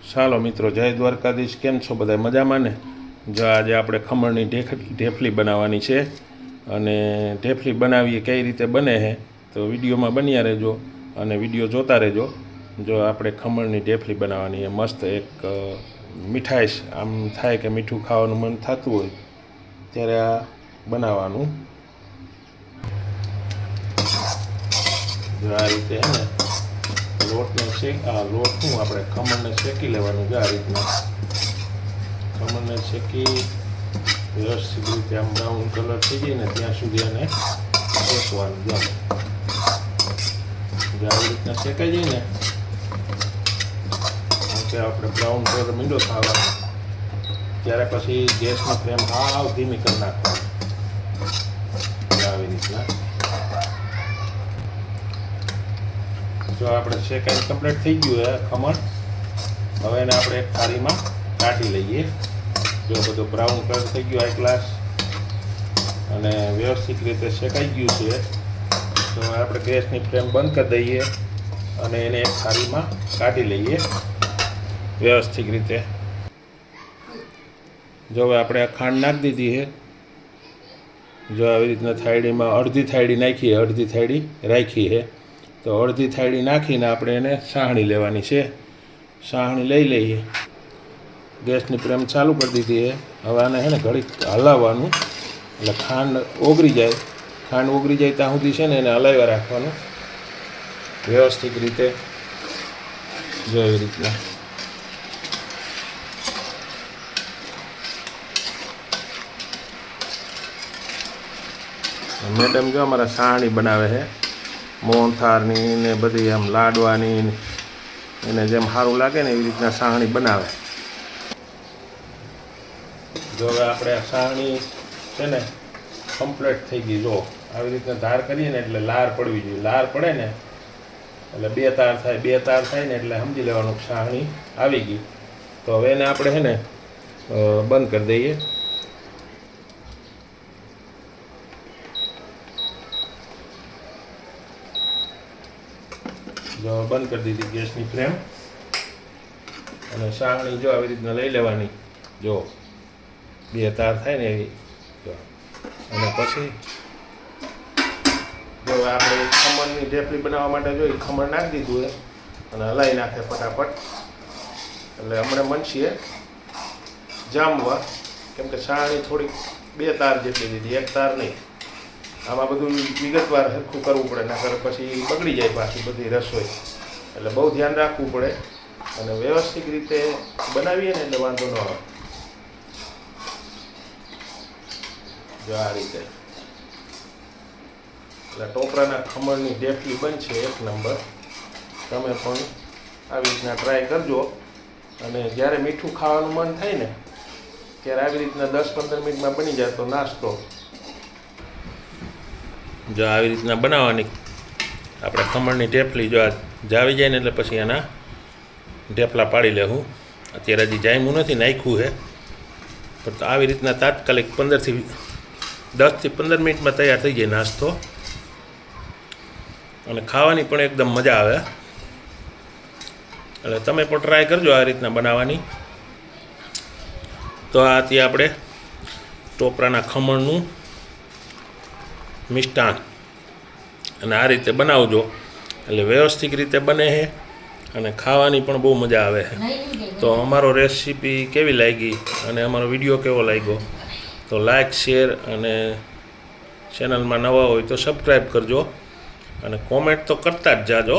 ચાલો મિત્રો, જય દ્વારકાધીશ. કેમ છો બધા? મજામાં ને? જો આજે આપણે ખમણની ઢેફલી બનાવવાની છે અને ઢેફલી બનાવીએ કઈ રીતે બને છે તો વિડીયોમાં બન્યા રહેજો અને વિડીયો જોતા રહેજો. જો આપણે ખમણની ઢેફલી બનાવવાની એ મસ્ત એક મીઠાઈશ આમ થાય કે મીઠું ખાવાનું મન થતું હોય ત્યારે આ બનાવવાનું. જો આ રીતે હે ને લોટને લોટનું આપણે ખમણને શેકી લેવાનું છે. આ રીતના ખમણને શેકી વ્યવસ્થિત રીતે આમ બ્રાઉન કલર થઈ જાય ને ત્યાં સુધી એને શેકવાનું. જો આવી રીતના શેકાઈ જાય ને કે આપણે બ્રાઉન કલર મીંડો થવાનો ત્યારે પછી ગેસની ફ્લેમ હાવ ધીમી કરી નાખવાની. આવી રીતના જો આપણે શેકાઈ કમ્પ્લીટ થઈ ગયું છે ખમણ. હવે એને આપણે એક થાળીમાં કાઢી લઈએ. જો બધું બ્રાઉન કલર થઈ ગયું હાઈ ક્લાસ અને વ્યવસ્થિત રીતે શેકાઈ ગયું છે તો આપણે ગેસની ફ્લેમ બંધ કરી દઈએ અને એને એક થાળીમાં કાઢી લઈએ વ્યવસ્થિત રીતે. જો હવે આપણે આ ખાંડ નાખી દીધી છે. જો આવી રીતના થાળીમાં અડધી થાળી નાખીએ, અડધી થાળી રાખી છે તો અડધી થાળી નાખીને આપણે એને સાહણી લેવાની છે. સાહણી લઈ લઈએ. ગેસની ફ્લેમ ચાલુ કરી દીધી છે. હવે આને છે ને ઘડીક હલાવવાનું એટલે ખાંડ ઓગળી જાય. ખાંડ ઓગળી જાય ત્યાં સુધી છે ને એને હલાવ્યા રાખવાનું વ્યવસ્થિત રીતે. જો એવી રીતના મેડમ જો અમારા સાહણી બનાવે છે મોહનથાળની ને બધી આમ લાડવાની એને જેમ સારું લાગે ને એવી રીતના સાહણી બનાવે. જો હવે આપણે આ સાહણી છે ને કમ્પ્લીટ થઈ ગઈ. જો આવી રીતના ધાર કરીએ ને એટલે લાર પડવી જોઈએ. લાર પડે ને એટલે બે તાર થાય ને એટલે સમજી લેવાનું સાહણી આવી ગઈ. તો હવે એને આપણે છે ને બંધ કરી દઈએ. જો બંધ કરી દીધી ગેસની ફ્લેમ અને સાહણી જો આવી રીતના લઈ લેવાની. જો બે તાર થાય ને એવી. જો અને પછી જો આપણે ખમણની ઢેફલી બનાવવા માટે જો ખમણ નાખી દીધું છે અને હલાવી નાખે ફટાફટ એટલે હમણાં મનશીએ જામવા. કેમ કે સાહણી થોડીક બે તાર જેટલી દીધી, એક તાર નહીં. આમાં બધું વિગતવાર સરખું કરવું પડે, નકર પછી બગડી જાય પાછી બધી રસોઈ. એટલે બહુ ધ્યાન રાખવું પડે અને વ્યવસ્થિત રીતે બનાવીએ ને એટલે વાંધો ન આવે. જો આ રીતે એટલે ટોપરાના ખમણની ઢેફલી બનશે એક નંબર. તમે પણ આવી રીતના ટ્રાય કરજો અને જ્યારે મીઠું ખાવાનું મન થાય ને ત્યારે આવી રીતના 10-15 મિનિટમાં બની જાય તો નાસ્તો. જો આવી રીતના બનાવવાની આપણે ખમણની ઢેફલી. જો આ જાવી જાય ને એટલે પછી એના ઢેફલા પાડી લેવું. અત્યારે હજી જામ્યું નથી, નાખ્યું છે પણ આવી રીતના તાત્કાલિક 10 થી 15 મિનિટમાં તૈયાર થઈ જાય નાસ્તો અને ખાવાની પણ એકદમ મજા આવે. એટલે તમે પણ ટ્રાય કરજો આ રીતના બનાવવાની. તો આ ત્યાં આપણે ટોપરાના ખમણનું મિષ્ટાન અને આ રીતે બનાવજો એટલે વ્યવસ્થિત રીતે બને છે અને ખાવાની પણ બહુ મજા આવે છે. તો અમારો રેસીપી કેવી લાગી અને અમારો વિડીયો કેવો લાગ્યો તો લાઈક, શેર અને ચેનલમાં નવા હોય તો સબસ્ક્રાઈબ કરજો અને કોમેન્ટ તો કરતા જ જાજો.